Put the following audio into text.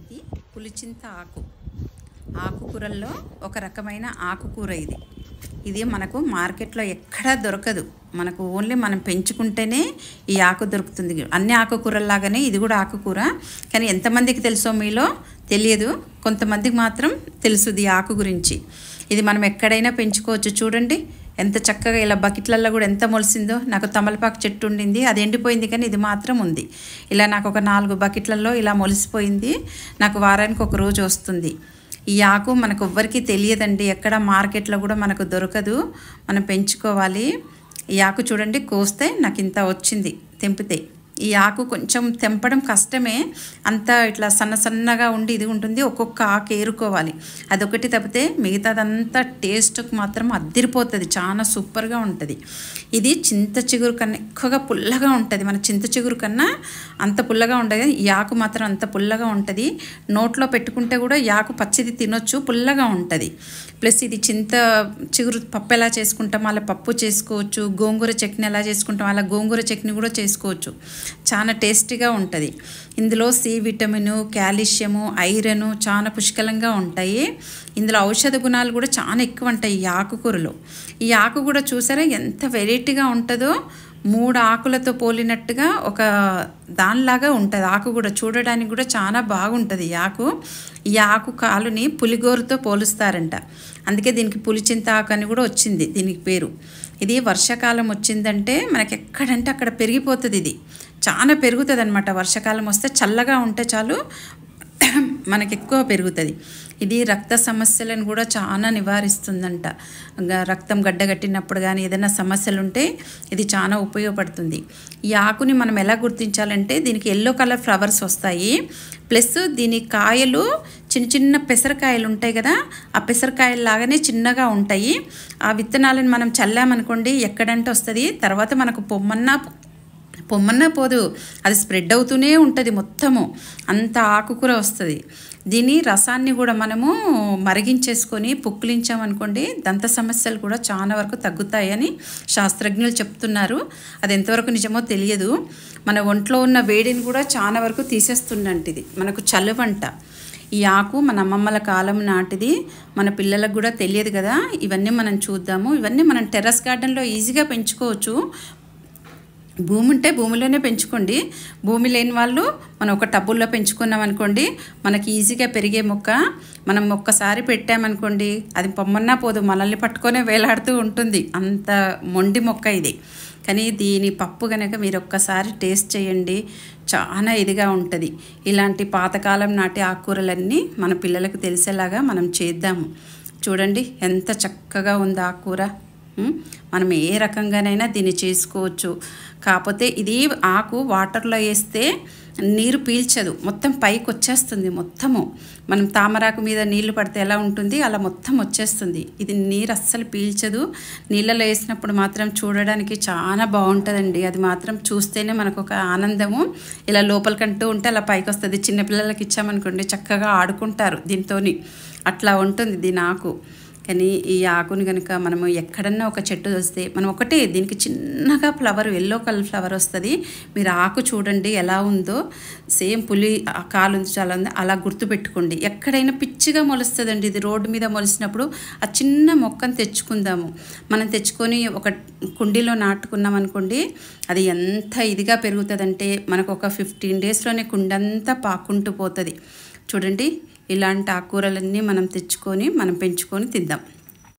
ఇది పులిచింత ఆకుకూరల్లో ఒక రకమైన ఆకుకూర ఇది మనకు మార్కెట్లో ఎక్కడా దొరకదు. మనకు ఓన్లీ మనం పెంచుకుంటేనే ఈ ఆకు దొరుకుతుంది. అన్ని ఆకుకూరల్లాగానే ఇది కూడా ఆకుకూర. కానీ ఎంతమందికి తెలుసో మీలో తెలియదు, కొంతమందికి మాత్రం తెలుసు ఈ ఆకు గురించి. ఇది మనం ఎక్కడైనా పెంచుకోవచ్చు. చూడండి ఎంత చక్కగా ఇలా బకెట్లలో కూడా ఎంత మొలిసిందో. నాకు తమలపాకు చెట్టు ఉండింది, అది ఎండిపోయింది, కానీ ఇది మాత్రం ఉంది. ఇలా నాకు ఒక 4 బకెట్లలో ఇలా మొలిసిపోయింది. నాకు వారానికి ఒక రోజు వస్తుంది. ఈ ఆకు మనకు ఎవ్వరికీ తెలియదండి, ఎక్కడ మార్కెట్లో కూడా మనకు దొరకదు. మనం పెంచుకోవాలి. ఈ ఆకు చూడండి, కోస్తే నాకు ఇంత వచ్చింది తెంపితే. ఈ ఆకు కొంచెం తెంపడం కష్టమే, అంతా ఇట్లా సన్నగా ఉండి ఇది ఉంటుంది. ఒక్కొక్క ఆకు ఏరుకోవాలి, అదొకటి తప్పితే మిగతాదంతా టేస్ట్కి మాత్రం అద్దిరిపోతుంది, చాలా సూపర్గా ఉంటుంది. ఇది చింత చిగురు కన్నా ఎక్కువగా పుల్లగా ఉంటుంది. మన చింత చిగురు కన్నా అంత పుల్లగా ఉండదు, ఈ ఆకు మాత్రం అంత పుల్లగా ఉంటుంది. నోట్లో పెట్టుకుంటే కూడా ఈ ఆకు పచ్చిది తినొచ్చు, పుల్లగా ఉంటుంది. ప్లస్ ఇది చింత చిగురు పప్పు ఎలా చేసుకుంటాం అలా పప్పు చేసుకోవచ్చు. గోంగూర చట్నీ ఎలా చేసుకుంటాం అలా గోంగూర చట్నీ కూడా చేసుకోవచ్చు. చాలా టేస్టీగా ఉంటుంది. ఇందులో సి విటమిన్, కాల్షియము, ఐరన్ చాలా పుష్కలంగా ఉంటాయి. ఇందులో ఔషధ గుణాలు కూడా చాలా ఎక్కువ ఉంటాయి ఈ ఆకుకూరలో. ఈ ఆకు కూడా చూసారా ఎంత వెరైటీగా ఉంటుందో. 3 ఆకులతో పోలినట్టుగా ఒక దానిలాగా ఉంటుంది. ఆకు కూడా చూడడానికి కూడా చాలా బాగుంటుంది ఈ ఆకు కాలుని పులిగోరుతో పోలుస్తారంట. అందుకే దీనికి పులిచింత ఆకు అని కూడా వచ్చింది దీనికి పేరు. ఇది వర్షాకాలం వచ్చిందంటే మనకి ఎక్కడంటే అక్కడ పెరిగిపోతుంది. ఇది చాలా పెరుగుతుంది అనమాట. వర్షాకాలం వస్తే చల్లగా ఉంటే చాలు మనకి ఎక్కువ పెరుగుతుంది. ఇది రక్త సమస్యలను కూడా చాలా నివారిస్తుందంట. రక్తం గడ్డగట్టినప్పుడు కానీ ఏదైనా సమస్యలు ఉంటే ఇది చాలా ఉపయోగపడుతుంది. ఈ ఆకుని మనం ఎలా గుర్తించాలంటే దీనికి ఎల్లో కలర్ ఫ్లవర్స్ వస్తాయి. ప్లస్ దీని కాయలు చిన్న పెసరకాయలు ఉంటాయి కదా, ఆ పెసరకాయలు లాగానే చిన్నగా ఉంటాయి. ఆ విత్తనాలను మనం చల్లామనుకోండి ఎక్కడంటే వస్తుంది. తర్వాత మనకు పొమ్మన్నా పోదు, అది స్ప్రెడ్ అవుతూనే ఉంటుంది మొత్తము, అంత ఆకుకూర వస్తుంది. దీని రసాన్ని కూడా మనము మరిగించేసుకొని పుక్కిలించామనుకోండి దంత సమస్యలు కూడా చాలా వరకు తగ్గుతాయని శాస్త్రజ్ఞులు చెప్తున్నారు. అది ఎంతవరకు నిజమో తెలియదు. మన ఒంట్లో ఉన్న వేడిని కూడా చాలా వరకు తీసేస్తుందంట. ఇది మనకు చలువంట. ఈ ఆకు మన అమ్మమ్మల కాలం నాటిది, మన పిల్లలకు కూడా తెలియదు కదా. ఇవన్నీ మనం చూద్దాము. ఇవన్నీ మనం టెర్రస్ గార్డెన్లో ఈజీగా పెంచుకోవచ్చు. భూమి ఉంటే భూమిలోనే పెంచుకోండి. భూమి లేని వాళ్ళు మనం ఒక టబ్బుల్లో పెంచుకున్నాం అనుకోండి, మనకి ఈజీగా పెరిగే మొక్క. మనం ఒక్కసారి పెట్టామనుకోండి అది పొమ్మన్నా పోదు, మనల్ని పట్టుకొనే వేలాడుతూ ఉంటుంది. అంత మొండి మొక్క ఇది. కానీ దీని పప్పు కనుక మీరు ఒక్కసారి టేస్ట్ చేయండి, చాలా ఇదిగా ఉంటుంది. ఇలాంటి పాతకాలం నాటి ఆకుకూరలన్నీ మన పిల్లలకు తెలిసేలాగా మనం చేద్దాము. చూడండి ఎంత చక్కగా ఉంది ఆకుకూర. మనం ఏ రకంగానైనా దీన్ని చేసుకోవచ్చు. కాకపోతే ఇది ఆకు వాటర్లో వేస్తే నీరు పీల్చదు, మొత్తం పైకి వచ్చేస్తుంది మొత్తము. మనం తామరాకు మీద నీళ్లు పడితే ఎలా ఉంటుంది అలా మొత్తం వచ్చేస్తుంది. ఇది నీరు అస్సలు పీల్చదు. నీళ్ళలో వేసినప్పుడు మాత్రం చూడడానికి చాలా బాగుంటుందండి. అది మాత్రం చూస్తేనే మనకు ఒక ఆనందము. ఇలా లోపలికంటూ ఉంటే అలా పైకి వస్తుంది. చిన్నపిల్లలకి ఇచ్చామనుకోండి చక్కగా ఆడుకుంటారు దీంతో. అట్లా ఉంటుంది దీని ఆకు. కానీ ఈ ఆకుని కనుక మనము ఎక్కడన్నా ఒక చెట్టు వస్తే మనం ఒకటే దీనికి చిన్నగా ఫ్లవర్, ఎల్లో కలర్ ఫ్లవర్ వస్తుంది. మీరు ఆకు చూడండి ఎలా ఉందో, సేమ్ పులి కాలు ఉంది చాలా ఉంది అలా గుర్తుపెట్టుకోండి. ఎక్కడైనా పిచ్చిగా మొలుస్తుందండి ఇది. రోడ్డు మీద మొలిసినప్పుడు ఆ చిన్న మొక్కను తెచ్చుకుందాము. మనం తెచ్చుకొని ఒక కుండీలో నాటుకున్నాం అనుకోండి, అది ఎంత ఇదిగా పెరుగుతుందంటే మనకు ఒక 15 డేస్లోనే కుండంతా పాకుంటూ పోతుంది. చూడండి ఇలాంటి ఆకుకూరలన్నీ మనం తెచ్చుకొని మనం పెంచుకొని తిందాం.